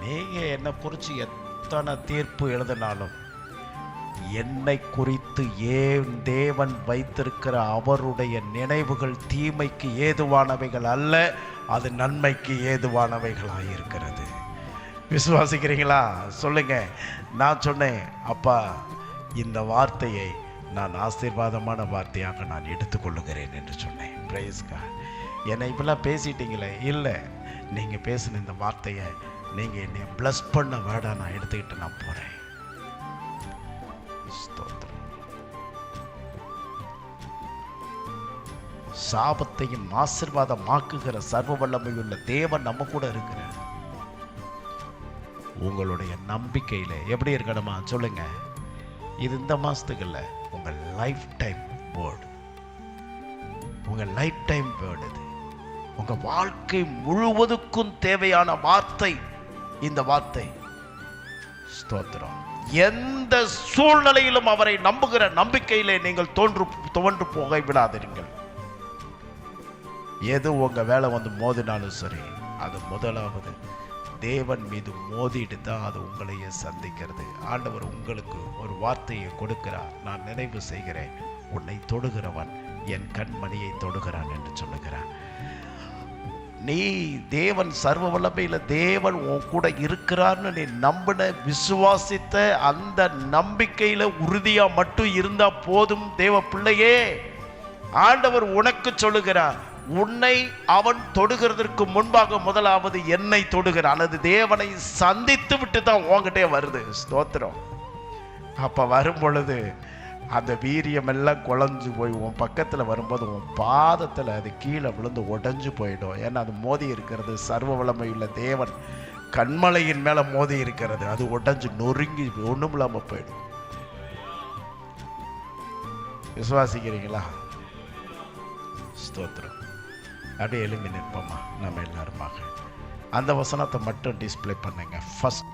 நீங்கள் என்னை குறித்து எத்தனை தீர்ப்பு எழுதினாலும் என்னை குறித்து ஏன் தேவன் வைத்திருக்கிற அவருடைய நினைவுகள் தீமைக்கு ஏதுவானவைகள் அல்ல, அது நன்மைக்கு ஏதுவானவைகளாக இருக்கிறது. விசுவாசிக்கிறீங்களா? சொல்லுங்க. நான் சொன்னேன், அப்பா இந்த வார்த்தையை நான் ஆசீர்வாதமான வார்த்தையாக நான் எடுத்துக்கொள்ளுகிறேன் என்று சொன்னேன். Praise God. என்னை இப்பெல்லாம் பேசிட்டீங்களே, இல்லை, நீங்கள் பேசின இந்த வார்த்தையை நீங்கள் என்னை ப்ளஸ் பண்ண வேடா நான் எடுத்துக்கிட்டு நான் போகிறேன். சாபத்தையும் ஆசீர்வாதமாக்குகிற சர்வ வல்லமையுள்ள தேவன் நம்ம கூட இருக்கிறார். உங்களுடைய நம்பிக்கையில எப்படி இருக்கணுமா? சொல்லுங்க. இது இந்த மாசத்துக்கு இல்ல, உங்க லைஃப் டைம் வேர்டு. உங்க லைஃப் டைம் வேர்டு இது. உங்க வாழ்க்கை முழுவதுக்கும் தேவையான வார்த்தை இந்த வார்த்தை. ஸ்தோத்திரம். எந்த சூழ்நிலையிலும் அவரை நம்புகிற நம்பிக்கையிலே நீங்கள் துவண்டு போக விடாதீர்கள். எது உங்க வேலை வந்து மோதினாலும் சரி, அது முதலாவது தேவன் மீது மோதிட்டு தான் அது உங்களையே சந்திக்கிறது. ஆண்டவர் உங்களுக்கு ஒரு வார்த்தையை கொடுக்கிறார். நான் நினைவு செய்கிறேன், உன்னை தொடுகிறவன் என் கண்மணியை தொடுகிறான் என்று சொல்லுகிறான். நீ தேவன் சர்வ வல்லமையில தேவன் உன் கூட இருக்கிறார்னு நீ நம்பின விசுவாசித்த அந்த நம்பிக்கையில உறுதியா மட்டும் இருந்தா போதும். தேவ பிள்ளையே, ஆண்டவர் உனக்கு சொல்லுகிறார், உன்னை அவன் தொடுகிறதற்கு முன்பாக முதலாவது என்னை தொடுகிறான். அது தேவனை சந்தித்து விட்டு தான் உன்கிட்டே வருது. ஸ்தோத்திரம். அப்ப வரும் பொழுது அந்த வீரியம் எல்லாம் குழஞ்சு போய் உன் பக்கத்தில் வரும்போது உன் பாதத்தில் அது கீழே விழுந்து உடஞ்சு போயிடும். ஏன்னா அது மோதி இருக்கிறது சர்வ வல்லமையுள்ள தேவன் கண்மலையின் மேலே மோதி இருக்கிறது. அது உடஞ்சு நொறுங்கி ஒன்றும் இல்லாமல் போயிடும். விசுவாசிக்கிறீங்களா? ஸ்தோத்திரம். அப்படியே எழும்பி நிற்போமா நம்ம எல்லாருமாக. அந்த வசனத்தை மட்டும் டிஸ்பிளே பண்ணுங்க. ஃபர்ஸ்ட்